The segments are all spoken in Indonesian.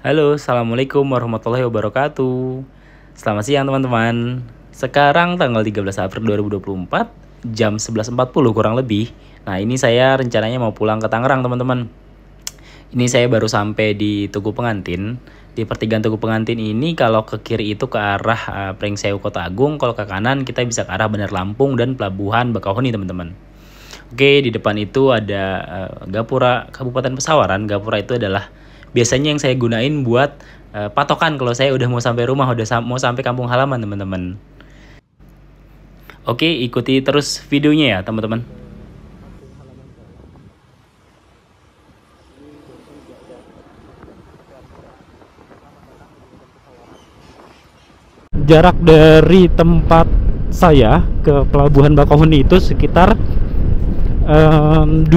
Halo, Assalamualaikum warahmatullahi wabarakatuh. Selamat siang teman-teman. Sekarang tanggal 13 April 2024, jam 11.40 kurang lebih. Nah, ini saya rencananya mau pulang ke Tangerang teman-teman. Ini saya baru sampai di Tugu Pengantin. Di pertigaan Tugu Pengantin ini kalau ke kiri itu ke arah Pringsewu Kota Agung, kalau ke kanan kita bisa ke arah Bandar Lampung dan Pelabuhan Bakauheni teman-teman. Oke, di depan itu ada Gapura Kabupaten Pesawaran. Gapura itu adalah biasanya yang saya gunain buat patokan kalau saya udah mau sampai rumah, mau sampai kampung halaman teman-teman. Oke, ikuti terus videonya ya teman-teman. Jarak dari tempat saya ke Pelabuhan Bakauheni itu sekitar 2,5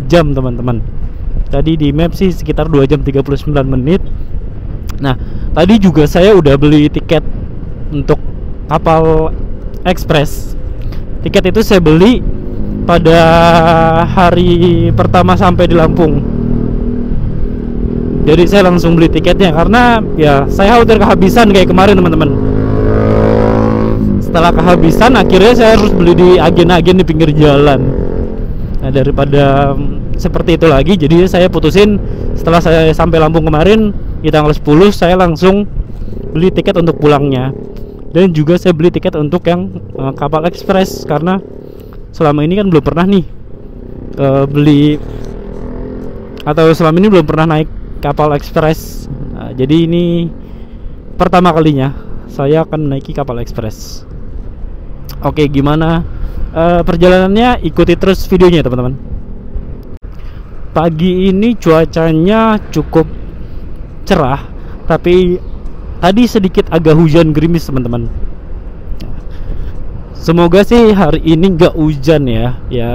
jam teman-teman. Tadi di map sih sekitar 2 jam 39 menit. Nah, tadi juga saya udah beli tiket untuk kapal ekspres. Tiket itu saya beli pada hari pertama sampai di Lampung. Jadi saya langsung beli tiketnya karena ya saya khawatir kehabisan kayak kemarin teman-teman. Setelah kehabisan akhirnya saya harus beli di agen-agen di pinggir jalan. Nah, daripada seperti itu lagi, jadi saya putusin setelah saya sampai Lampung kemarin di tanggal 10 saya langsung beli tiket untuk pulangnya. Dan juga saya beli tiket untuk yang kapal ekspres karena selama ini kan belum pernah nih beli, atau selama ini belum pernah naik kapal ekspres. Nah, jadi ini pertama kalinya saya akan menaiki kapal ekspres. Oke, gimana perjalanannya? Ikuti terus videonya teman-teman. Pagi ini cuacanya cukup cerah, tapi tadi sedikit agak hujan gerimis teman-teman. Semoga sih hari ini nggak hujan ya. Ya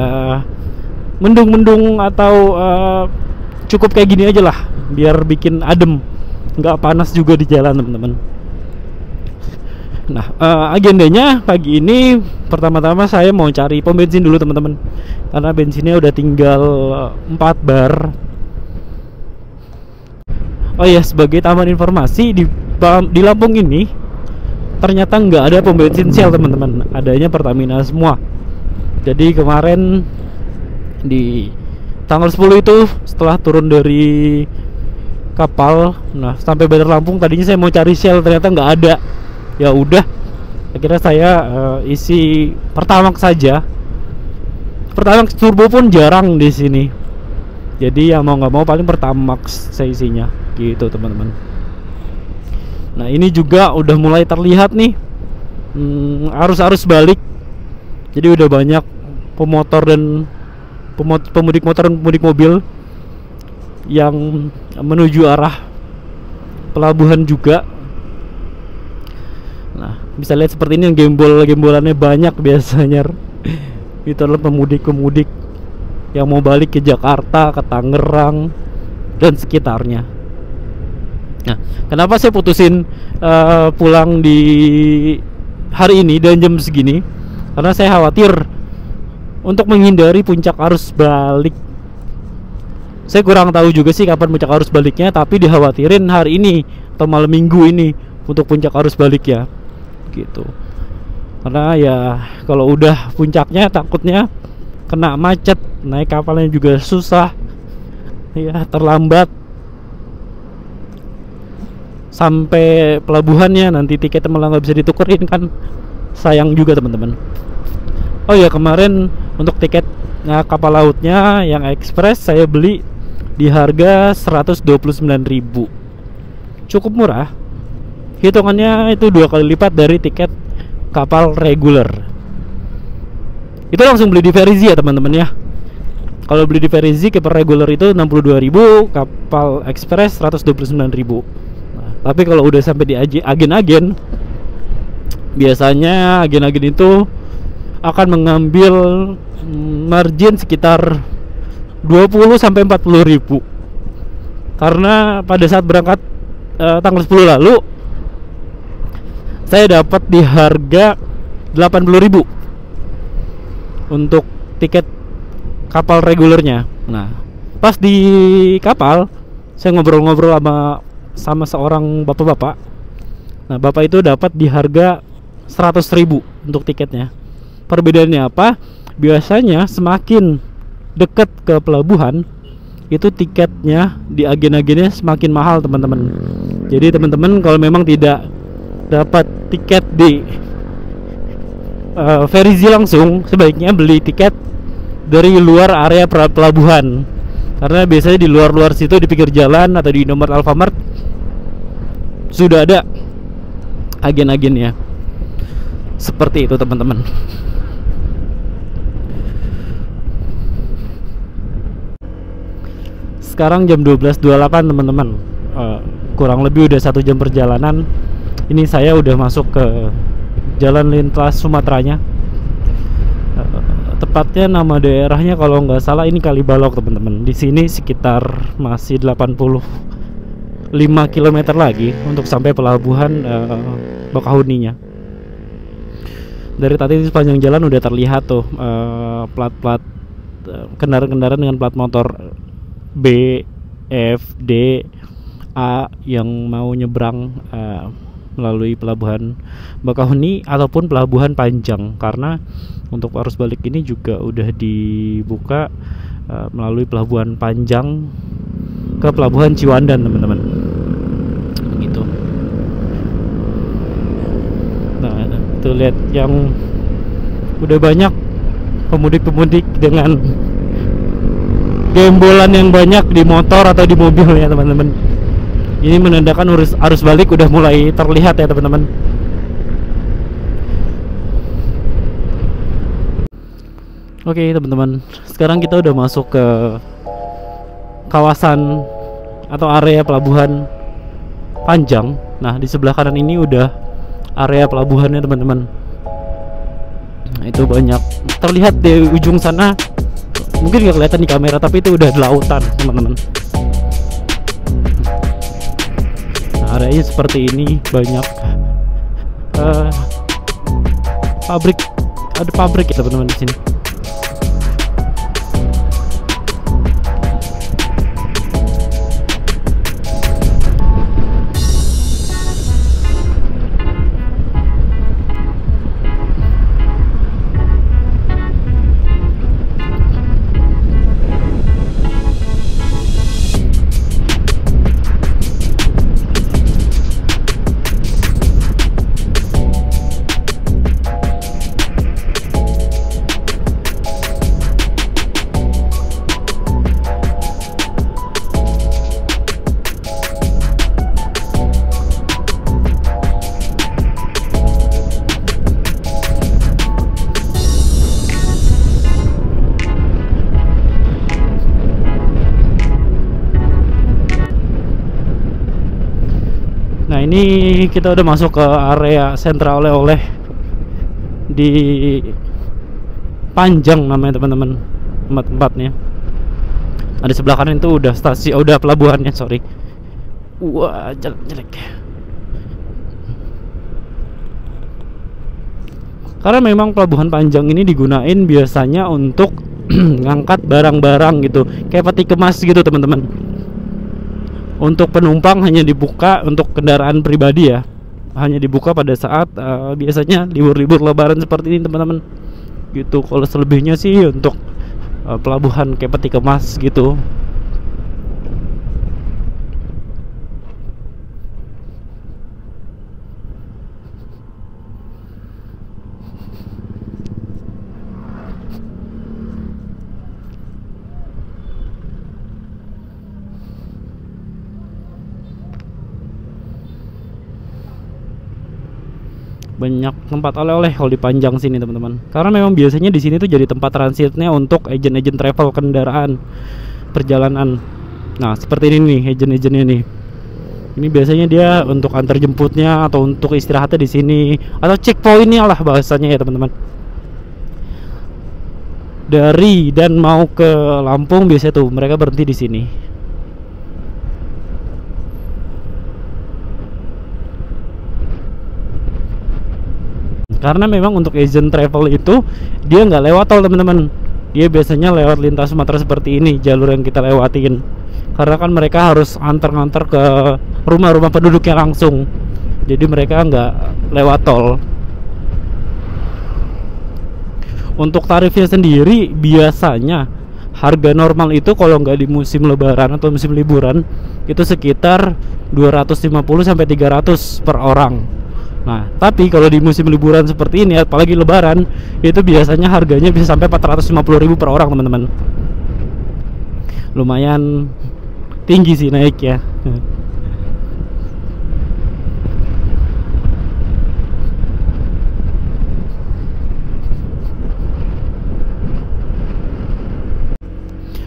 mendung-mendung atau cukup kayak gini aja lah, biar bikin adem, nggak panas juga di jalan teman-teman. Nah, agendanya pagi ini pertama-tama saya mau cari pom bensin dulu teman-teman, karena bensinnya udah tinggal 4 bar. Oh ya, sebagai tambahan informasi, di Lampung ini ternyata nggak ada pom bensin Shell teman-teman, adanya Pertamina semua. Jadi kemarin di tanggal 10 itu setelah turun dari kapal, nah sampai Bandar Lampung tadinya saya mau cari Shell, ternyata nggak ada. Ya udah, akhirnya saya isi Pertamax saja. Pertamax turbo pun jarang di sini, jadi ya mau nggak mau paling Pertamax saya isinya gitu teman-teman. Nah, ini juga udah mulai terlihat nih arus balik. Jadi udah banyak pemotor dan pemudik motor dan pemudik mobil yang menuju arah pelabuhan juga. Nah, bisa lihat seperti ini, yang gembolannya banyak biasanya. Itu adalah pemudik yang mau balik ke Jakarta, ke Tangerang dan sekitarnya. Nah, kenapa saya putusin pulang di hari ini dan jam segini? Karena saya khawatir untuk menghindari puncak arus balik. Saya kurang tahu juga sih kapan puncak arus baliknya, tapi dikhawatirin hari ini atau malam minggu ini untuk puncak arus balik ya, gitu. Karena ya kalau udah puncaknya takutnya kena macet, naik kapalnya juga susah, ya terlambat sampai pelabuhannya, nanti tiketnya malah nggak bisa ditukerin kan, sayang juga teman-teman. Oh ya, kemarin untuk tiket kapal lautnya yang ekspres saya beli di harga 129.000. Cukup murah. Hitungannya itu 2 kali lipat dari tiket kapal reguler. Itu langsung beli di Verizi ya teman-teman ya. Kalau beli di Verizi kapal reguler itu 62.000, kapal ekspres 129.000. Nah, tapi kalau udah sampai di agen-agen, biasanya agen-agen itu akan mengambil margin sekitar 20 sampai 40.000. Karena pada saat berangkat tanggal 10 lalu saya dapat di harga 80.000 untuk tiket kapal regulernya. Nah, pas di kapal saya ngobrol-ngobrol sama sama seorang bapak-bapak. Nah, bapak itu dapat di harga 100.000 untuk tiketnya. Perbedaannya apa? Biasanya semakin dekat ke pelabuhan itu tiketnya di agen-agennya semakin mahal, teman-teman. Jadi teman-teman kalau memang tidak dapat tiket di Ferizi langsung, sebaiknya beli tiket dari luar area pelabuhan, karena biasanya di luar situ, di pinggir jalan atau di Indomaret, Alfamart sudah ada agen-agennya. Seperti itu, teman-teman. Sekarang jam 12.28, teman-teman. Kurang lebih udah 1 jam perjalanan. Ini saya udah masuk ke jalan lintas Sumateranya. Tepatnya nama daerahnya kalau nggak salah ini Kalibalok, teman-teman. Di sini sekitar masih 85 km lagi untuk sampai pelabuhan Bakahuninya. Dari tadi sepanjang jalan udah terlihat tuh plat-plat kendaraan-kendaraan dengan plat motor B, F, D, A yang mau nyebrang melalui pelabuhan Bakahuni ataupun pelabuhan Panjang, karena untuk arus balik ini juga udah dibuka melalui pelabuhan Panjang ke pelabuhan Ciwandan, teman-teman. Gitu. Nah, itu lihat yang udah banyak pemudik-pemudik dengan gembolan yang banyak di motor atau di mobil ya, teman-teman. Ini menandakan arus balik udah mulai terlihat ya, teman-teman. Oke, teman-teman. Sekarang kita udah masuk ke kawasan atau area pelabuhan Panjang. Nah, di sebelah kanan ini udah area pelabuhannya, teman-teman. Itu banyak terlihat di ujung sana. Mungkin nggak kelihatan di kamera, tapi itu udah lautan, teman-teman. Areanya seperti ini, banyak pabrik, ada pabrik ya, teman-teman, di sini. Nah, ini kita udah masuk ke area sentra oleh-oleh di Panjang namanya, teman-teman. Tempat-tempatnya. Ada sebelah kanan itu udah stasiun, udah pelabuhannya, sorry. Wah, jelek. Karena memang pelabuhan Panjang ini digunain biasanya untuk ngangkat barang-barang gitu, kayak peti kemas gitu, teman-teman. Untuk penumpang hanya dibuka, untuk kendaraan pribadi ya hanya dibuka pada saat biasanya libur-libur lebaran seperti ini, teman-teman. Gitu. Kalau selebihnya sih untuk pelabuhan kayak peti kemas gitu. Banyak tempat oleh-oleh kalau di Panjang sini, teman-teman. Karena memang biasanya di sini tuh jadi tempat transitnya untuk agen-agen travel kendaraan perjalanan. Nah, seperti ini nih agen-agennya nih. Ini biasanya dia untuk antar jemputnya atau untuk istirahatnya di sini atau checkpointnya lah bahasanya ya, teman-teman. Dari dan mau ke Lampung biasanya tuh mereka berhenti di sini. Karena memang untuk agent travel itu dia nggak lewat tol, teman-teman. dia biasanya lewat lintas Sumatera seperti ini, jalur yang kita lewatin. Karena kan mereka harus antar-antar ke rumah-rumah penduduknya langsung, jadi mereka nggak lewat tol. Untuk tarifnya sendiri biasanya harga normal itu kalau nggak di musim lebaran atau musim liburan itu sekitar 250 sampai 300 per orang. Nah, tapi kalau di musim liburan seperti ini apalagi lebaran itu biasanya harganya bisa sampai 450.000 per orang, teman-teman. Lumayan tinggi sih naik ya.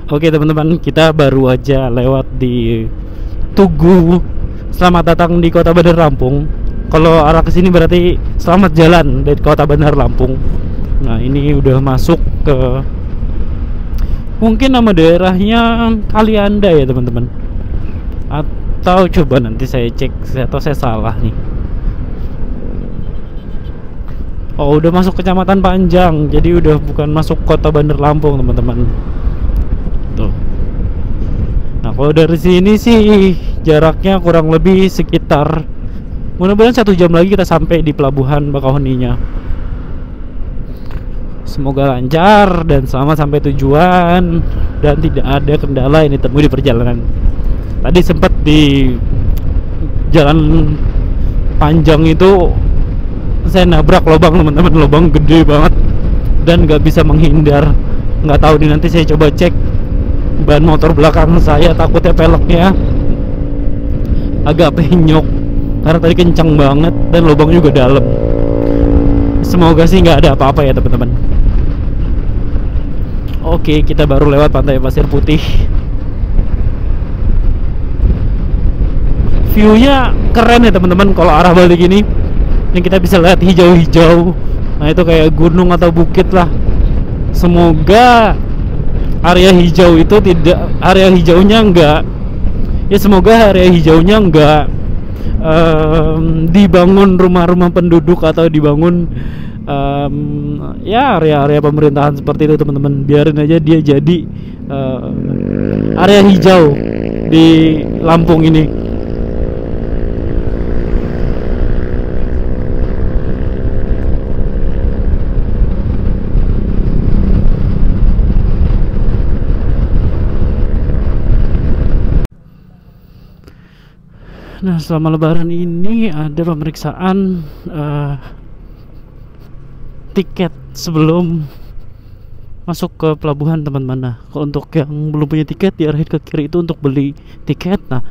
Oke teman-teman, kita baru aja lewat di Tugu. Selamat datang di Kota Bandar Lampung. Kalau arah ke sini berarti selamat jalan dari Kota Bandar Lampung. Nah, ini udah masuk ke, mungkin nama daerahnya Kalianda ya teman-teman. Atau coba nanti saya cek atau saya salah nih. Oh, udah masuk Kecamatan Panjang. Jadi udah bukan masuk Kota Bandar Lampung, teman-teman. Nah, kalau dari sini sih jaraknya kurang lebih sekitar, mudah-mudahan 1 jam lagi kita sampai di pelabuhan Bakauheninya. Semoga lancar dan selamat sampai tujuan dan tidak ada kendala yang ditemui di perjalanan. Tadi sempat di jalan panjang itu saya nabrak lubang, teman-teman. Lubang gede banget dan nggak bisa menghindar. Nggak tahu nih, nanti saya coba cek ban motor belakang saya, takutnya peleknya agak penyok karena tadi kencang banget dan lubang juga dalam. Semoga sih nggak ada apa-apa ya teman-teman. Oke, kita baru lewat Pantai Pasir Putih. View-nya keren ya teman-teman. Kalau arah balik ini yang kita bisa lihat hijau-hijau. Nah, itu kayak gunung atau bukit lah. Semoga area hijau itu tidak, area hijaunya enggak ya, semoga area hijaunya enggak dibangun rumah-rumah penduduk atau dibangun ya area-area pemerintahan seperti itu teman-teman. Biarin aja dia jadi area hijau di Lampung ini. Nah, selama lebaran ini ada pemeriksaan tiket sebelum masuk ke pelabuhan, teman-teman. Nah, kalau untuk yang belum punya tiket diarahin ke kiri itu untuk beli tiket. Nah,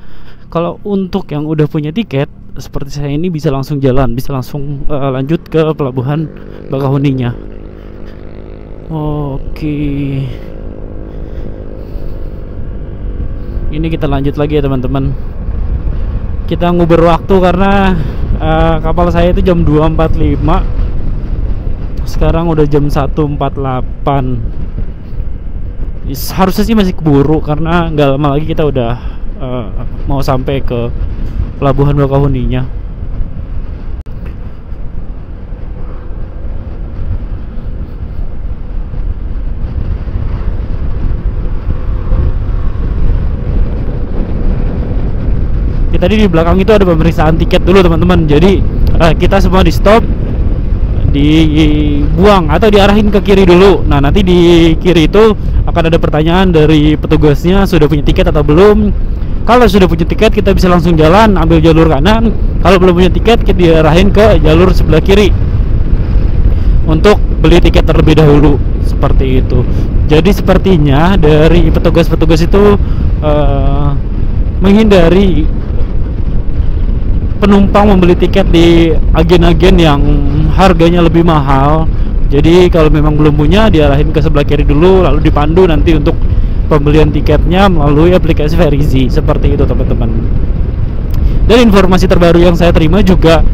kalau untuk yang udah punya tiket seperti saya ini bisa langsung jalan, bisa langsung lanjut ke pelabuhan Bakauheninya. Oke. Ini kita lanjut lagi ya teman-teman. Kita nguber waktu karena kapal saya itu jam 2.45. Sekarang udah jam 1.48. Harusnya sih masih keburu karena nggak lama lagi kita udah mau sampai ke pelabuhan Bakauheninya. Tadi di belakang itu ada pemeriksaan tiket dulu teman-teman. Jadi kita semua di stop, dibuang atau diarahin ke kiri dulu. Nah, nanti di kiri itu akan ada pertanyaan dari petugasnya, sudah punya tiket atau belum. Kalau sudah punya tiket kita bisa langsung jalan, ambil jalur kanan. Kalau belum punya tiket kita diarahin ke jalur sebelah kiri untuk beli tiket terlebih dahulu, seperti itu. Jadi sepertinya dari petugas-petugas itu menghindari penumpang membeli tiket di agen-agen yang harganya lebih mahal. Jadi kalau memang belum punya diarahin ke sebelah kiri dulu, lalu dipandu nanti untuk pembelian tiketnya melalui aplikasi Verizi, seperti itu teman-teman. Dan informasi terbaru yang saya terima juga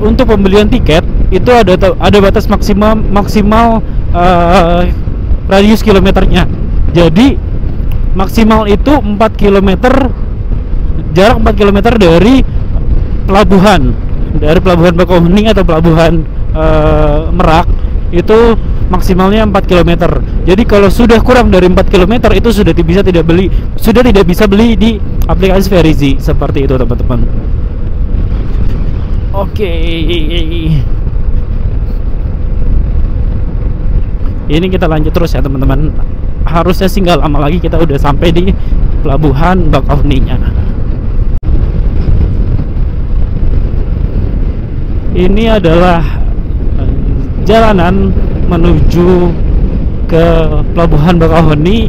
untuk pembelian tiket itu ada batas maksimal radius kilometernya. Jadi maksimal itu 4 km, jarak 4 km dari pelabuhan Bakauheni atau pelabuhan Merak itu maksimalnya 4 kilometer. Jadi kalau sudah kurang dari 4 kilometer itu sudah tidak bisa beli di aplikasi Verizi. Seperti itu teman-teman. Oke. Ini kita lanjut terus ya teman-teman. Harusnya sih nggak lama lagi kita udah sampai di pelabuhan Bakauheni-nya. Ini adalah jalanan menuju ke pelabuhan Bakauheni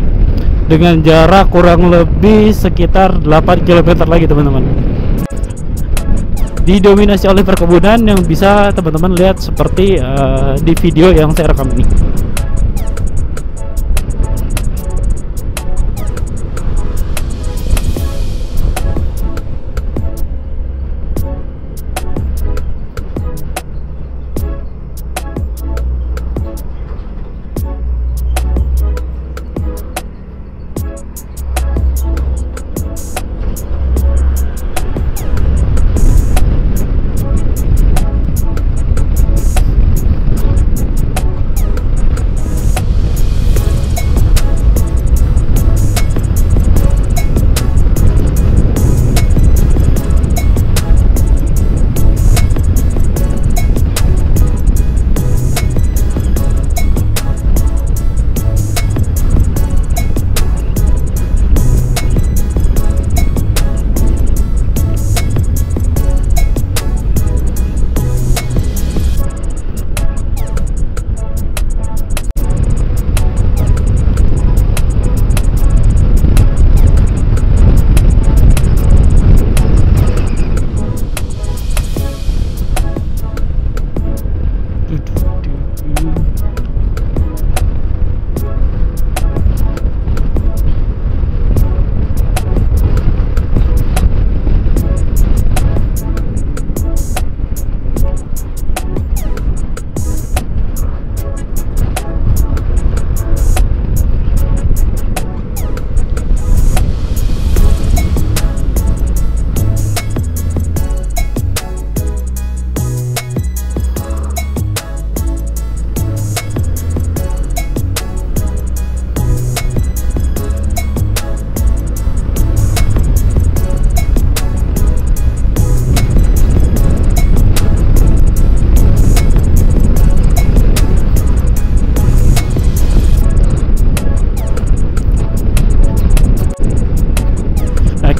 dengan jarak kurang lebih sekitar 8 km lagi teman-teman. Didominasi oleh perkebunan yang bisa teman-teman lihat seperti di video yang saya rekam ini.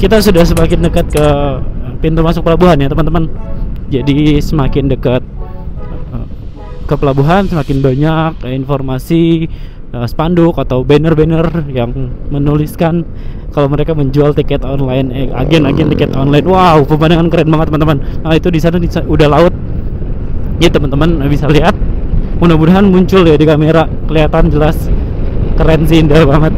Kita sudah semakin dekat ke pintu masuk pelabuhan ya teman-teman. Jadi semakin dekat ke pelabuhan, semakin banyak informasi, spanduk atau banner-banner yang menuliskan kalau mereka menjual tiket online, agen-agen tiket online. Wow, pemandangan keren banget teman-teman. Nah itu di sana udah laut ya teman-teman, bisa lihat. Mudah-mudahan muncul ya di kamera, kelihatan jelas, keren sih, indah banget.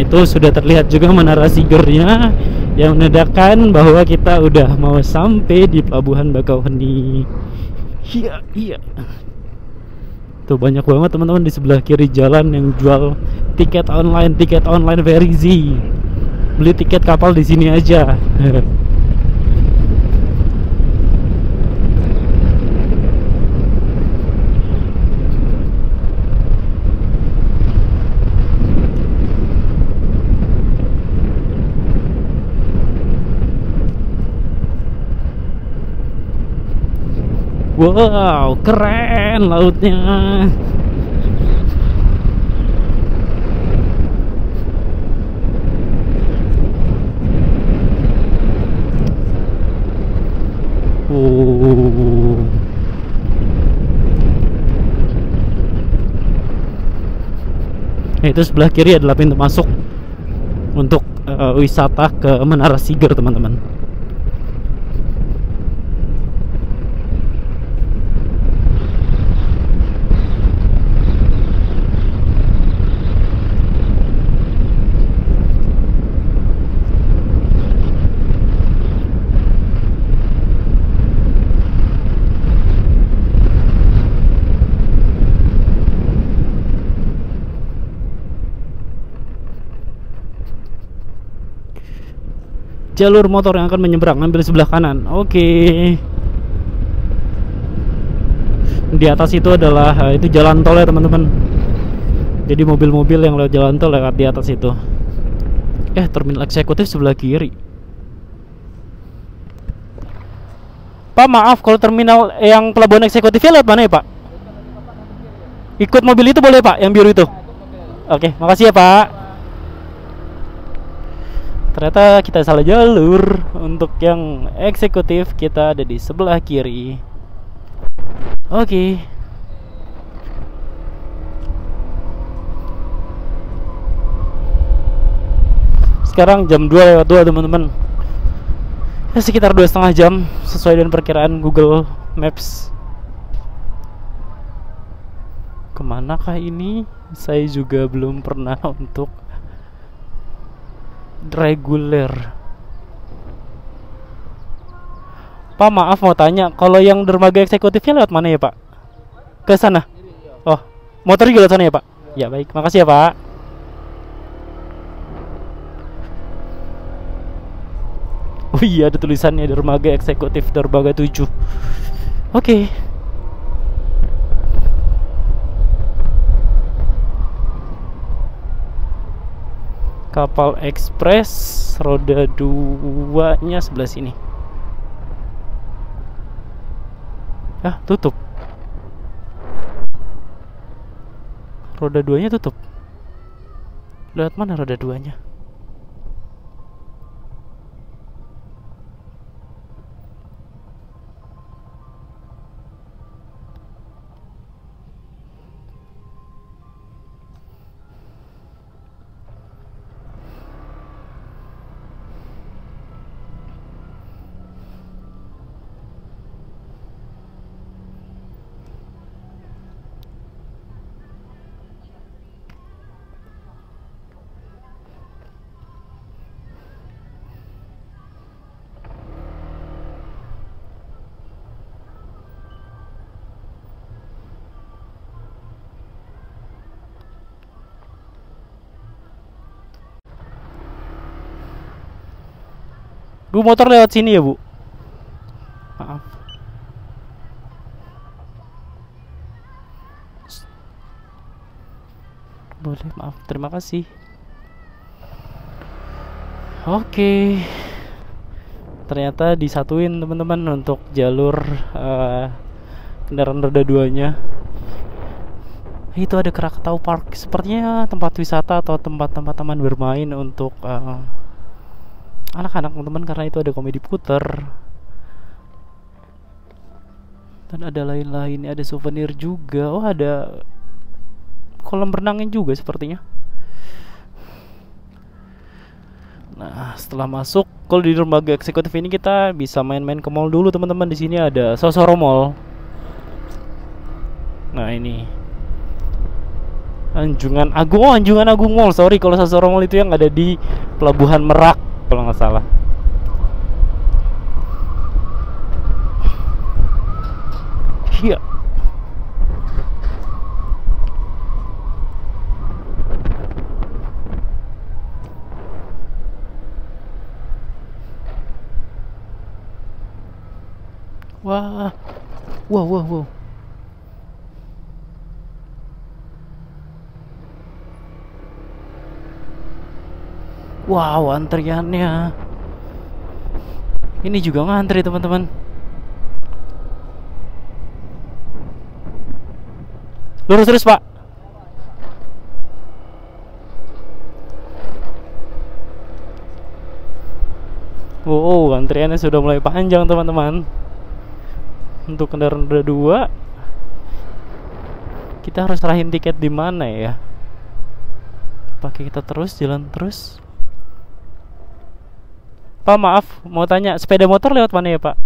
Itu sudah terlihat juga menara Sigurnya yang menandakan bahwa kita udah mau sampai di pelabuhan Bakauheni. Iya. Tuh banyak banget teman-teman di sebelah kiri jalan yang jual tiket online Verizi. Beli tiket kapal di sini aja. Wow, keren lautnya. Itu sebelah kiri adalah pintu masuk untuk wisata ke Menara Siger teman-teman. jalur motor yang akan menyeberang, ambil sebelah kanan. Oke. Di atas itu adalah itu jalan tol ya teman-teman. Jadi mobil-mobil yang lewat jalan tol lewat di atas itu. Terminal eksekutif sebelah kiri. Pak, maaf, kalau terminal yang pelabuhan eksekutifnya lewat mana ya Pak? Ikut mobil itu boleh Pak, yang biru itu? Oke, makasih ya Pak. Ternyata kita salah jalur. Untuk yang eksekutif kita ada di sebelah kiri. Oke. Sekarang jam 2:02 teman-teman. Sekitar 2,5 jam sesuai dengan perkiraan Google Maps. Kemanakah ini? Saya juga belum pernah untuk reguler. Pak, maaf mau tanya, kalau yang dermaga eksekutifnya lewat mana ya Pak? Ke sana? Oh, motor juga lewat sana ya Pak? Ya baik, makasih ya Pak. Oh iya, ada tulisannya dermaga eksekutif dermaga 7. Oke. Kapal ekspres roda 2-nya sebelah sini. Tutup. Roda 2-nya tutup. Lewat mana roda 2-nya? Bu, motor lewat sini ya Bu? Maaf. Boleh, maaf, terima kasih. Oke. Ternyata disatuin teman-teman untuk jalur kendaraan roda 2-nya. Itu ada Krakatau Park. Sepertinya tempat wisata atau tempat-tempat taman bermain untuk anak-anak teman-teman, karena itu ada komedi puter dan ada lain-lain, ada souvenir juga. Oh, ada kolam renangnya juga sepertinya. Nah, setelah masuk, kalau di dermaga eksekutif ini kita bisa main-main ke mall dulu teman-teman. Di sini ada Sosoro Mall. Nah, ini Anjungan Agung. Oh, Anjungan Agung Mall. Sorry, kalau Sosoro Mall itu yang ada di Pelabuhan Merak kalau nggak salah. Iya. Wah. Wow. Wow, antriannya. Ini juga ngantri teman-teman. Lurus terus Pak. Wow, antriannya sudah mulai panjang teman-teman. Untuk kendaraan roda 2, kita harus serahin tiket di mana ya? Pakai kita terus jalan terus. Pak, maaf, mau tanya, sepeda motor lewat mana ya Pak?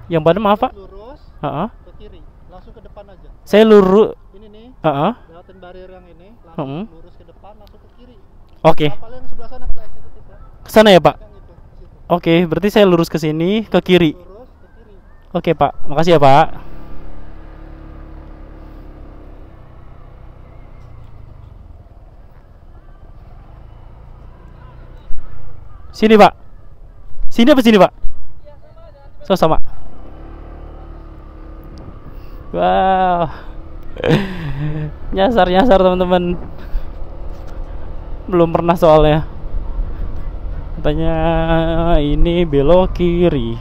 Yang mana maaf Pak? Lurus ke kiri, langsung ke depan aja. Saya lurus. Ini nih. Lewatin barrier yang ini, langsung lurus ke depan, langsung ke kiri. Oke. Kapal yang sebelah sana kalau eksekutif ya. Kesana ya Pak? Yang itu, situ. Oke, berarti saya lurus ke sini ke kiri. Lurus ke kiri. Oke Pak, makasih ya Pak. Sini Pak. Sini apa sini Pak? Sama. Wow. Nyasar teman-teman. Belum pernah soalnya. Katanya ini belok kiri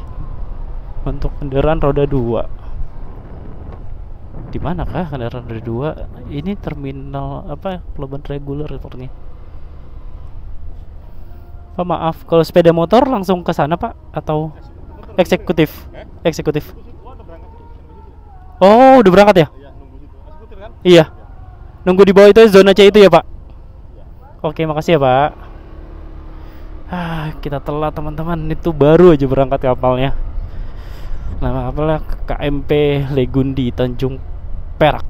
untuk kendaraan roda 2. Di mana kah kendaraan roda 2? Ini terminal apa? Pelabuhan reguler sepertinya. Pak maaf, kalau sepeda motor langsung ke sana Pak atau eksekutif? Eksekutif. Oh, udah berangkat ya? Iya, nunggu situ. Eksekutif kan? Iya. Nunggu di bawah itu zona C itu ya Pak? Oke, makasih ya Pak. Kita telat teman-teman. Itu baru aja berangkat kapalnya. Nama kapalnya KMP Legundi Tanjung Perak.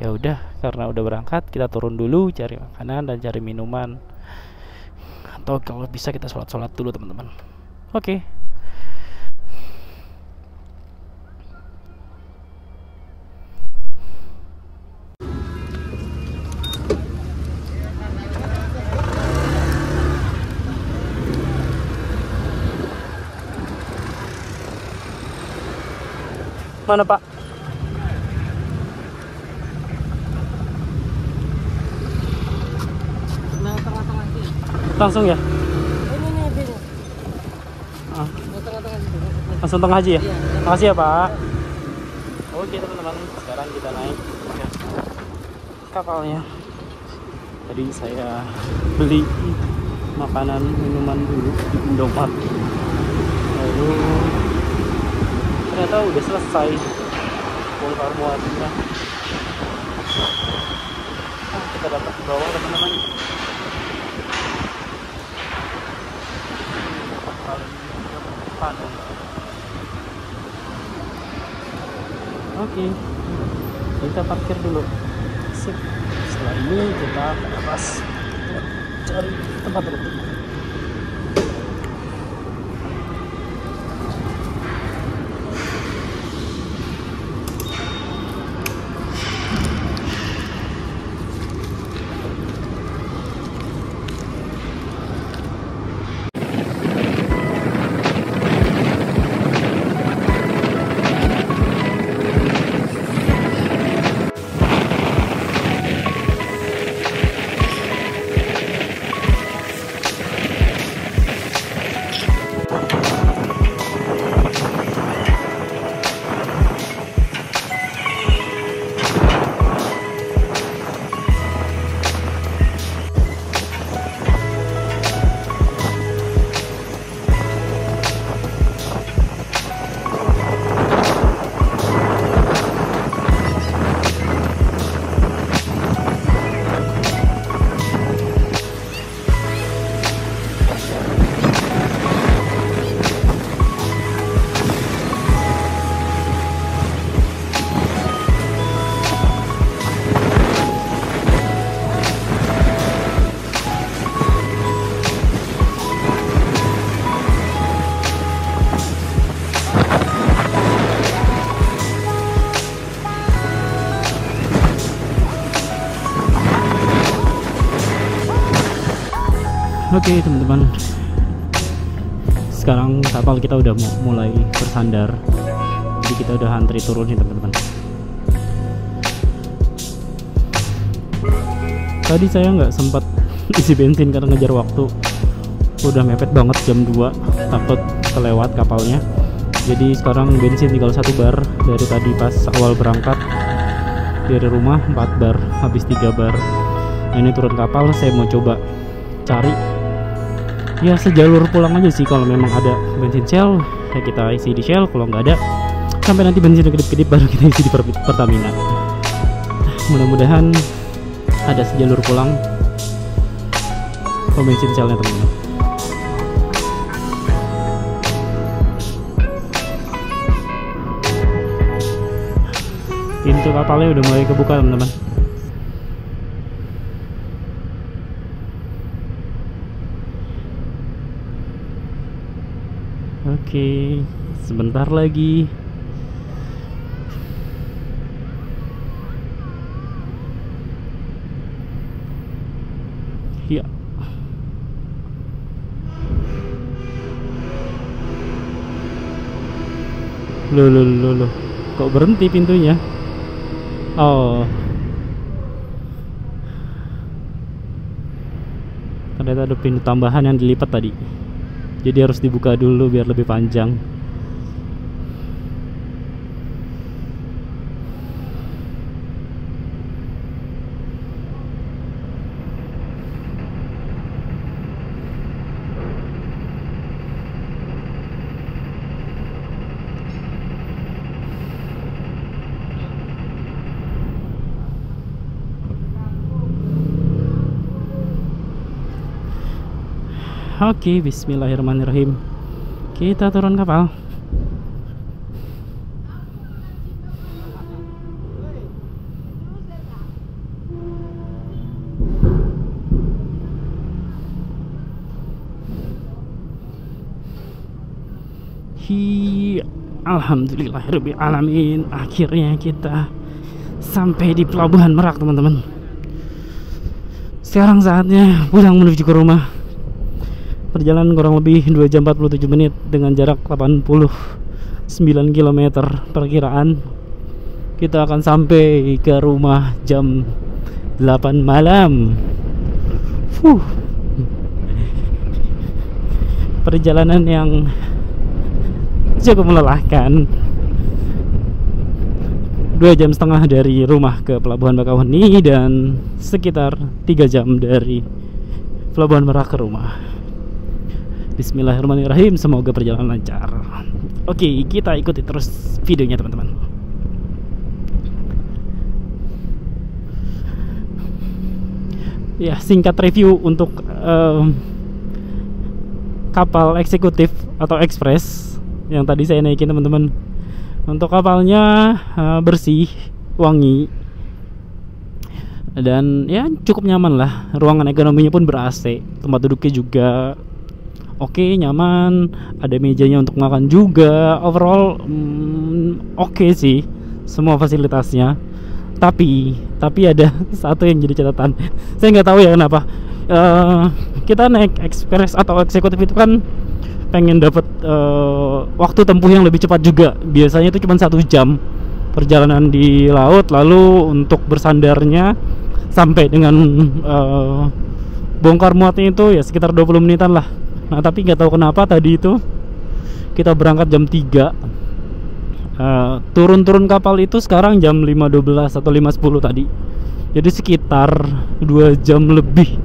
Ya udah, karena udah berangkat, kita turun dulu cari makanan dan cari minuman. Atau kalau bisa kita sholat dulu teman-teman. Oke. Mana Pak? Nah, tengah-tengah sih. Langsung ya? Ini bis. Ah, Tengah-tengah situ. langsung tengah haji ya? Iya. Makasih ya Pak. Oke teman-teman, sekarang kita naik ke kapalnya. Tadi saya beli makanan minuman dulu di Indomaret. Lalu ternyata udah selesai bongkar muatnya. Kita dapat ke bawah teman-teman. Oke, kita parkir dulu. Sip. Setelah ini kita ke atas cari tempat duduk. Oke teman-teman, sekarang kapal kita udah mulai bersandar, jadi kita udah antri turun nih teman-teman. Tadi saya nggak sempat isi bensin karena ngejar waktu, udah mepet banget jam 2, takut kelewat kapalnya. Jadi sekarang bensin tinggal 1 bar. Dari tadi pas awal berangkat dari rumah 4 bar, habis 3 bar. Nah, ini turun kapal, saya mau coba cari ya sejalur pulang aja sih. Kalau memang ada bensin Shell ya kita isi di Shell, kalau nggak ada sampai nanti bensin kedip-kedip baru kita isi di Pertamina. Mudah-mudahan ada sejalur pulang ke bensin Shellnya teman-teman. Pintu kapalnya udah mulai kebuka teman-teman. Oke, sebentar lagi. Ya, Loh. Kok berhenti pintunya? Oh. Ternyata ada pintu tambahan yang dilipat tadi. Jadi harus dibuka dulu biar lebih panjang. Oke, bismillahirrahmanirrahim. Kita turun kapal. Alhamdulillahirabbil alamin. Akhirnya kita sampai di Pelabuhan Merak, teman-teman. Sekarang saatnya pulang menuju ke rumah. Perjalanan kurang lebih 2 jam 47 menit dengan jarak 89 km perkiraan. Kita akan sampai ke rumah jam 8 malam. Perjalanan yang cukup melelahkan. 2,5 jam dari rumah ke Pelabuhan Bakauheni dan sekitar 3 jam dari Pelabuhan Merak ke rumah. Bismillahirrahmanirrahim, semoga perjalanan lancar. Oke, kita ikuti terus videonya, teman-teman. Ya, singkat review untuk kapal eksekutif atau ekspres yang tadi saya naikin, teman-teman. Untuk kapalnya bersih, wangi, dan ya cukup nyaman lah. Ruangan ekonominya pun ber-AC, tempat duduknya juga oke, nyaman, ada mejanya untuk makan juga. Overall oke sih semua fasilitasnya. Tapi ada satu yang jadi catatan. Saya nggak tahu ya kenapa. Kita naik ekspres atau eksekutif itu kan pengen dapat waktu tempuh yang lebih cepat juga. Biasanya itu cuma 1 jam perjalanan di laut, lalu untuk bersandarnya sampai dengan bongkar muatnya itu ya sekitar 20 menitan lah. Nah, tapi nggak tahu kenapa tadi itu kita berangkat jam 3, turun kapal itu sekarang jam 5.12 atau 5.10 tadi. Jadi sekitar 2 jam lebih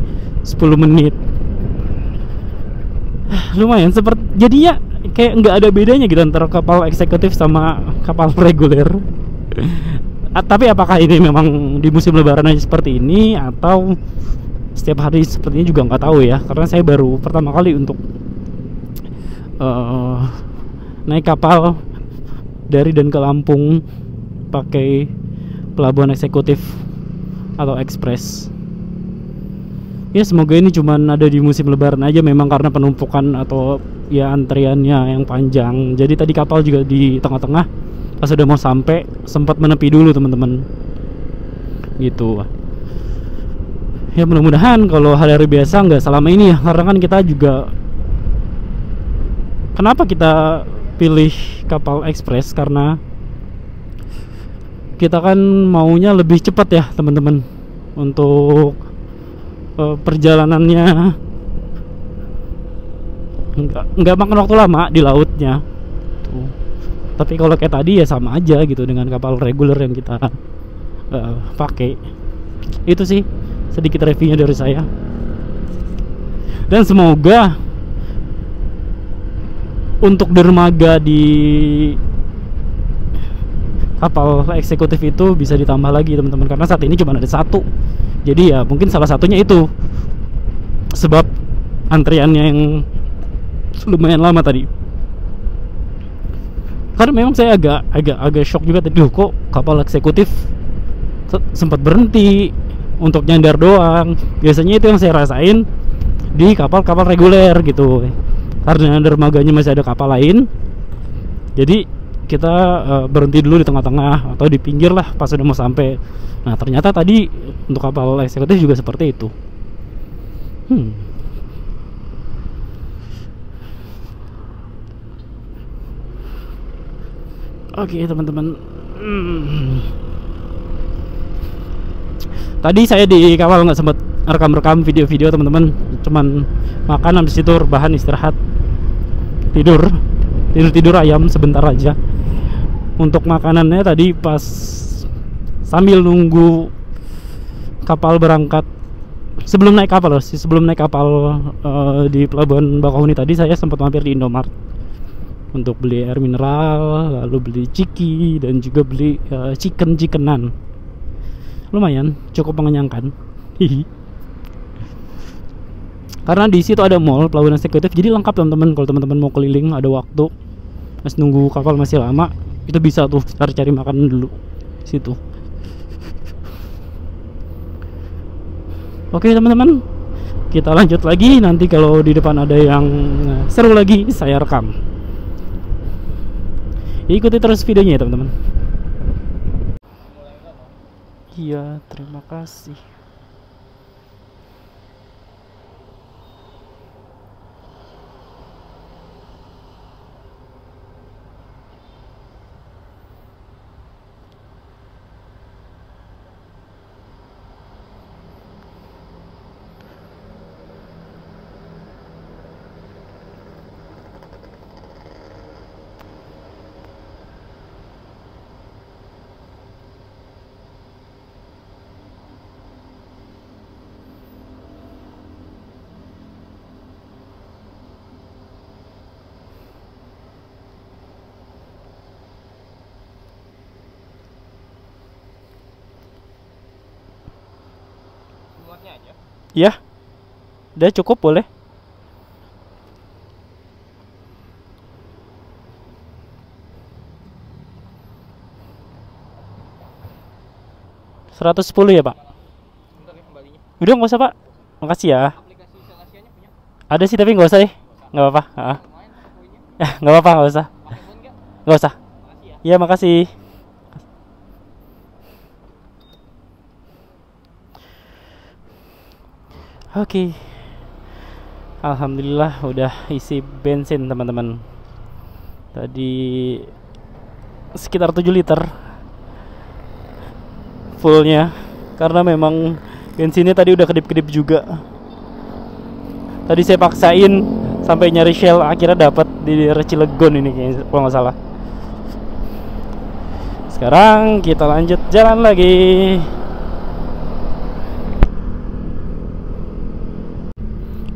10 menit. Lumayan, seperti jadinya kayak nggak ada bedanya gitu antara kapal eksekutif sama kapal reguler. Tapi apakah ini memang di musim lebaran aja seperti ini atau setiap hari sepertinya juga nggak tahu ya, karena saya baru pertama kali untuk naik kapal dari dan ke Lampung pakai pelabuhan eksekutif atau ekspres. Ya semoga ini cuman ada di musim lebaran aja, memang karena penumpukan atau ya antriannya yang panjang. Jadi tadi kapal juga di tengah-tengah pas udah mau sampai sempat menepi dulu, teman-teman, gitu. Ya mudah-mudahan kalau hari-hari biasa nggak selama ini ya, karena kan kita juga, kenapa kita pilih kapal ekspres, karena kita kan maunya lebih cepat ya, teman-teman, untuk perjalanannya nggak makan waktu lama di lautnya tuh. Tapi kalau kayak tadi ya sama aja gitu dengan kapal reguler yang kita pakai. Itu sih sedikit reviewnya dari saya, dan semoga untuk dermaga di kapal eksekutif itu bisa ditambah lagi, teman-teman, karena saat ini cuma ada 1. Jadi ya mungkin salah satunya itu sebab antriannya yang lumayan lama tadi. Karena memang saya agak shock juga tadi, kok kapal eksekutif sempat berhenti untuk nyandar doang. Biasanya itu yang saya rasain di kapal-kapal reguler gitu, karena dermaganya masih ada kapal lain, jadi kita berhenti dulu di tengah-tengah atau di pinggir lah pas udah mau sampai. Nah ternyata tadi untuk kapal eksekutif juga seperti itu. Oke teman-teman. Tadi saya di kapal nggak sempat rekam-rekam video-video teman-teman. Cuman makan, habis itu rebahan, istirahat, tidur ayam sebentar aja. Untuk makanannya tadi pas sambil nunggu kapal berangkat, sebelum naik kapal di Pelabuhan Bakauheni tadi, saya sempat mampir di Indomaret untuk beli air mineral, lalu beli ciki, dan juga beli chickenan. Lumayan, cukup mengenyangkan. Karena di situ ada mall Pelabuhan Eksekutif, jadi lengkap teman-teman. Kalau teman-teman mau keliling, ada waktu, mas nunggu kapal masih lama, itu bisa tuh cari-cari makanan dulu situ. Oke teman-teman, kita lanjut lagi. Nanti kalau di depan ada yang seru lagi, saya rekam. Ikuti terus videonya ya teman-teman. Iya, terima kasih. Muatnya aja. Ya, udah cukup, boleh. $110 ya pak? Bentar nih kembalinya. Udah nggak usah pak, makasih ya. Aplikasi Selasianya punya? Ada sih tapi nggak usah deh, nggak apa-apa. Lumayan pakai poinnya. Nggak apa-apa, nggak usah, Pakai poin nggak? nggak usah. Makasih ya. Iya makasih. Oke, alhamdulillah udah isi bensin teman-teman. Tadi sekitar 7 liter fullnya, karena memang bensinnya tadi udah kedip-kedip juga. Tadi saya paksain sampai nyari Shell, akhirnya dapat di daerah Cilegon ini kayaknya, kalau nggak salah. Sekarang kita lanjut jalan lagi.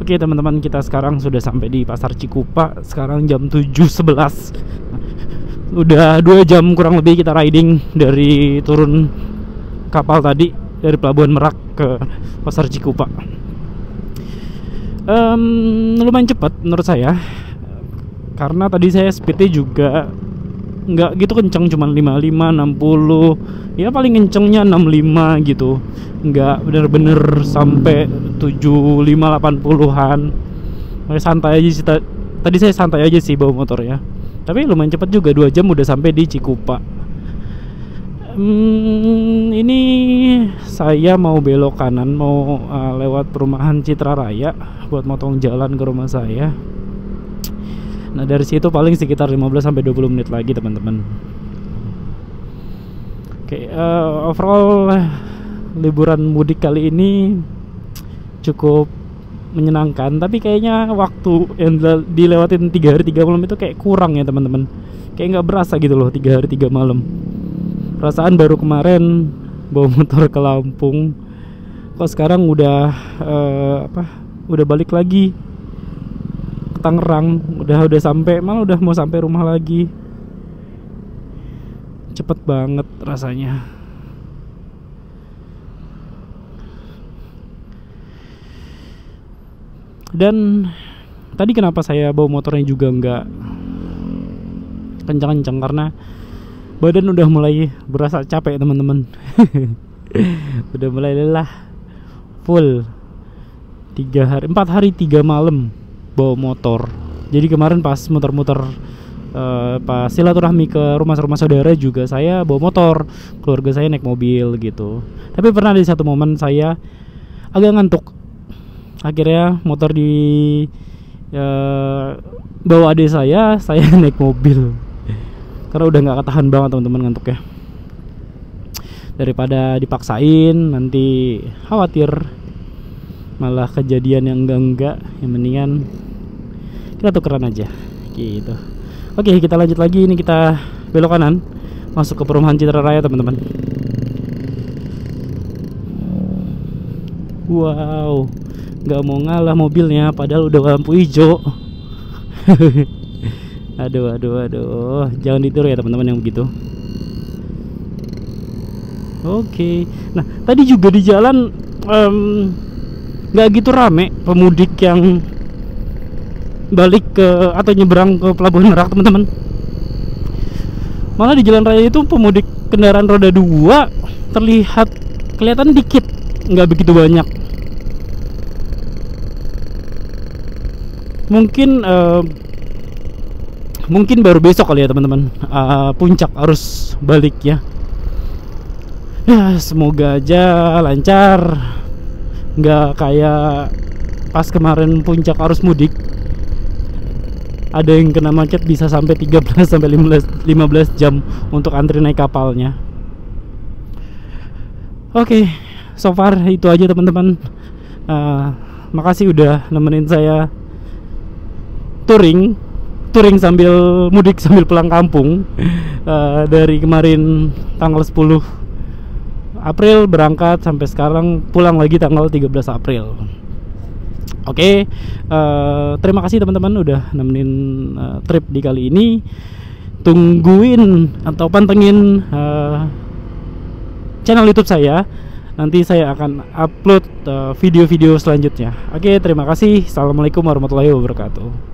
Oke teman-teman, kita sekarang sudah sampai di Pasar Cikupa. Sekarang jam 7.11. Udah 2 jam kurang lebih kita riding dari turun kapal tadi, dari Pelabuhan Merak ke Pasar Cikupa. Lumayan cepat menurut saya, karena tadi saya speednya juga nggak gitu kenceng, cuman 55, 60, ya paling kencengnya 65 gitu, nggak bener-bener sampai 75, 80-an. Santai aja sih, tadi saya santai aja sih bawa motor ya, tapi lumayan cepat juga, 2 jam udah sampai di Cikupa. Ini saya mau belok kanan, mau lewat perumahan Citra Raya buat motong jalan ke rumah saya. Nah dari situ paling sekitar 15-20 menit lagi teman-teman. Oke, overall liburan mudik kali ini cukup menyenangkan, tapi kayaknya waktu yang dilewatin 3 hari 3 malam itu kayak kurang ya teman-teman. Kayak nggak berasa gitu loh 3 hari 3 malam. Perasaan baru kemarin bawa motor ke Lampung, kok sekarang udah udah balik lagi Tangerang, udah sampai, malah udah mau sampai rumah lagi. Cepet banget rasanya. Dan tadi kenapa saya bawa motornya juga nggak kencang-kencang, karena badan udah mulai berasa capek teman-teman. Udah mulai lelah. Full 4 hari 3 malam bawa motor. Jadi kemarin pas muter-muter pas silaturahmi ke rumah-rumah saudara juga saya bawa motor, keluarga saya naik mobil gitu. Tapi pernah di satu momen saya agak ngantuk, akhirnya motor bawa adik saya naik mobil. karena udah nggak ketahan banget teman-teman ngantuknya. Daripada dipaksain nanti khawatir malah kejadian yang enggak, yang mendingan kita tukeran aja gitu. Oke, kita lanjut lagi. Ini kita belok kanan masuk ke perumahan Citra Raya teman-teman. Wow, nggak mau ngalah mobilnya padahal udah lampu hijau. aduh, jangan ditiru ya teman-teman yang begitu. Oke, nah tadi juga di jalan nggak gitu rame pemudik yang balik ke atau nyebrang ke Pelabuhan Merak teman-teman. Malah di jalan raya itu pemudik kendaraan roda 2 kelihatan dikit, nggak begitu banyak. Mungkin baru besok kali ya teman-teman, puncak arus balik ya. Ya semoga aja lancar, nggak kayak pas kemarin puncak arus mudik ada yang kena macet bisa sampai 13 sampai 15 jam untuk antri naik kapalnya. Oke, so far itu aja teman-teman. Makasih udah nemenin saya touring sambil mudik sambil pulang kampung. Dari kemarin tanggal 10 April berangkat sampai sekarang pulang lagi tanggal 13 April. Oke, terima kasih teman-teman udah nemenin trip di kali ini. Tungguin atau pantengin channel YouTube saya. Nanti saya akan upload video-video selanjutnya. Oke, terima kasih. Assalamualaikum warahmatullahi wabarakatuh.